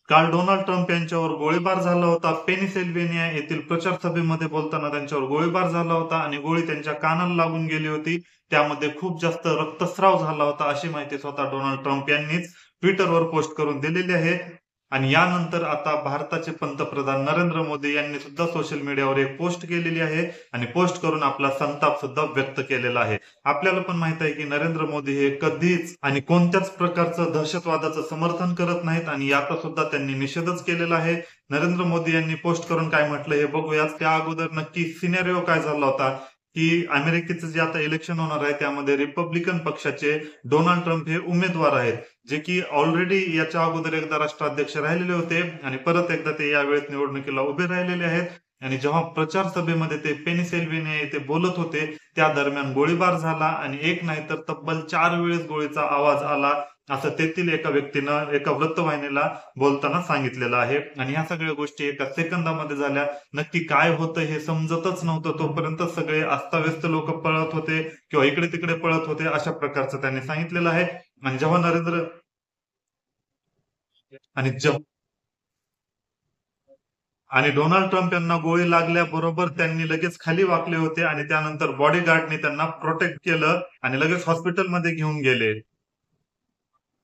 काल Donald Trump यांच्यावर गोळीबार झाला होता. पेनिसिल्व्हेनिया येथील प्रचार सभेमध्ये बोलताना त्यांच्यावर गोळीबार झाला होता आणि गोळी त्यांच्या कानाला लागून गेली होती. त्यामध्ये खूप जास्त रक्तस्राव झाला होता, अशी माहिती स्वतः डोनाल्ड ट्रम्प यांनीच ट्विटरवर पोस्ट करून दिलेली आहे. आणि यानंतर आता भारताचे पंतप्रधान नरेंद्र मोदी यांनी सुद्धा सोशल मीडियावर एक पोस्ट केलेली आहे आणि पोस्ट करून आपला संताप सुद्धा व्यक्त केलेला आहे. आपल्याला पण माहित आहे की नरेंद्र मोदी हे कधीच आणि कोणत्याच प्रकारचं दहशतवादाचं समर्थन करत नाहीत आणि याचा सुद्धा त्यांनी निषेधच केलेला आहे. नरेंद्र मोदी यांनी पोस्ट करून काय म्हटलं हे बघूयात. त्या अगोदर नक्की सिनेरिओ काय झाला होता की अमेरिकेचं जे आता इलेक्शन होणार आहे त्यामध्ये रिपब्लिकन पक्षाचे डोनाल्ड ट्रम्प हे उमेदवार आहेत, जे की ऑलरेडी याच्या अगोदर एकदा राष्ट्राध्यक्ष राहिलेले होते आणि परत एकदा ते यावेळेस निवडणुकीला उभे राहिलेले आहेत. आणि जेव्हा प्रचार सभेमध्ये ते पेनिसिल्व्हेनिया येथे बोलत होते त्या दरम्यान गोळीबार झाला आणि एक नाही तर तब्बल 4 वेळेस गोळीचा आवाज आला, असं तेथील एका व्यक्तीनं एका वृत्तवाहिनीला बोलताना सांगितलेलं आहे. आणि ह्या सगळ्या गोष्टी एका सेकंदामध्ये झाल्या. नक्की काय होतं हे समजतच नव्हतं. तोपर्यंत सगळे अस्ताव्यस्त लोक पळत होते किंवा इकडे तिकडे पळत होते, अशा प्रकारचं त्यांनी सांगितलेलं आहे. आणि जेव्हा नरेंद्र आणि जेव्हा आणि डोनाल्ड ट्रम्प यांना गोळी लागल्याबरोबर त्यांनी लगेच खाली वाकले होते आणि त्यानंतर बॉडीगार्डने त्यांना प्रोटेक्ट केलं आणि लगेच हॉस्पिटलमध्ये घेऊन गेले.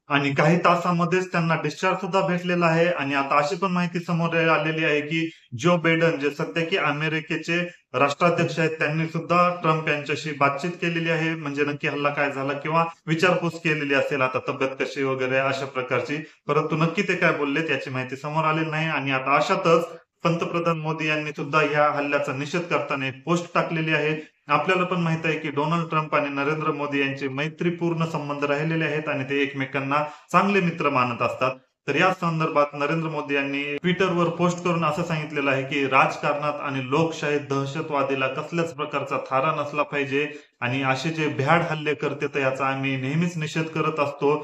आणि काही तासामध्येच त्यांना डिस्चार्ज सुद्धा भेटलेला आहे. आणि आता अशी पण माहिती समोर आलेली आहे की जो बायडन जे सध्या की अमेरिकेचे राष्ट्राध्यक्ष आहेत त्यांनी सुद्धा ट्रम्प यांच्याशी बातचीत केलेली आहे. म्हणजे नक्की हल्ला काय झाला किंवा विचारपूस केलेली असेल आता तब्येत कशी वगैरे अशा प्रकारची. परंतु नक्की ते काय बोलले त्याची माहिती समोर आलेली नाही. आणि आता अशातच पंतप्रधान मोदी यांनी सुद्धा या हल्ल्याचा निषेध करताना एक पोस्ट टाकलेली आहे. आपल्याला पण माहित आहे की डोनाल्ड ट्रम्प आणि नरेंद्र मोदी यांचे मैत्रीपूर्ण संबंध राहिलेले आहेत आणि ते एकमेकांना चांगले मित्र मानत असतात. तर या संदर्भात नरेंद्र मोदी यांनी ट्विटरवर पोस्ट करून असं सांगितलेलं आहे की राजकारणात आणि लोकशाहीत दहशतवादीला कसल्याच प्रकारचा थारा नसला पाहिजे आणि असे जे भ्याड हल्ले करतात याचा आम्ही नेहमीच निषेध करत असतो.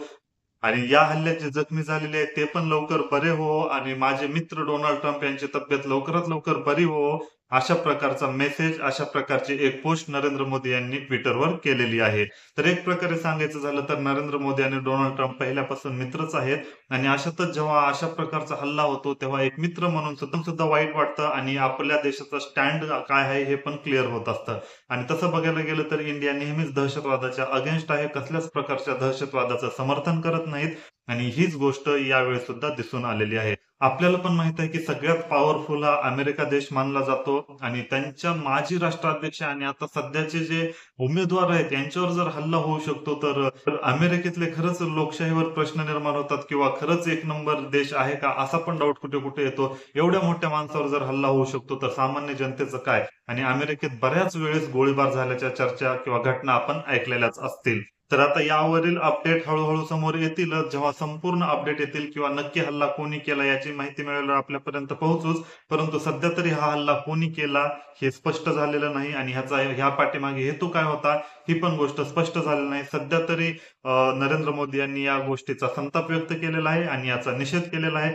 आणि या हल्ल्यात जे जखमी झालेले आहेत ते पण लवकर बरे हो आणि माझे मित्र डोनाल्ड ट्रम्प यांची तब्येत लवकरात लवकर बरी हो, अशा प्रकारचा मेसेज, अशा प्रकारची एक पोस्ट नरेंद्र मोदी यांनी ट्विटरवर केलेली आहे. तर एक प्रकारे सांगायचं झालं तर नरेंद्र मोदी आणि डोनाल्ड ट्रम्प पहिल्यापासून मित्रच आहेत. आणि अशातच जेव्हा अशा प्रकारचा हल्ला होतो तेव्हा एक मित्र म्हणून सुद्धा वाईट वाटतं आणि आपल्या देशाचा स्टँड काय आहे हे पण क्लिअर होत असतं. आणि तसं बघायला गेलं तर इंडिया नेहमीच दहशतवादाच्या अगेन्स्ट आहे, कसल्याच प्रकारच्या दहशतवादाचं समर्थन करत नाहीत. आणि हीच गोष्ट यावेळेस सुद्धा दिसून आलेली आहे. आपल्याला पण माहित आहे की सगळ्यात पॉवरफुल हा अमेरिका देश मानला जातो आणि त्यांच्या माजी राष्ट्राध्यक्ष आणि आता सध्याचे जे उमेदवार आहेत यांच्यावर जर हल्ला होऊ शकतो तर अमेरिकेतले खरंच लोकशाहीवर प्रश्न निर्माण होतात किंवा खरंच एक नंबर देश आहे का असा पण डाऊट कुठे कुठे येतो. एवढ्या मोठ्या माणसावर जर हल्ला होऊ शकतो तर सामान्य जनतेचं काय. आणि अमेरिकेत बऱ्याच वेळेस गोळीबार झाल्याच्या चर्चा किंवा घटना आपण ऐकलेल्याच असतील. तर आता यावरील अपडेट हळूहळू समोर येतीलच. जेव्हा संपूर्ण अपडेट येतील किंवा नक्की हल्ला कोणी केला याची माहिती मिळाल्यावर आपल्यापर्यंत पोहोचूच. परंतु सध्या तरी हा हल्ला कोणी केला हे स्पष्ट झालेलं नाही आणि ह्या पाठीमागे हेतू काय होता ही पण गोष्ट स्पष्ट झालेली नाही. सध्या तरी नरेंद्र मोदी यांनी या गोष्टीचा संताप व्यक्त केलेला आहे आणि याचा निषेध केलेला आहे.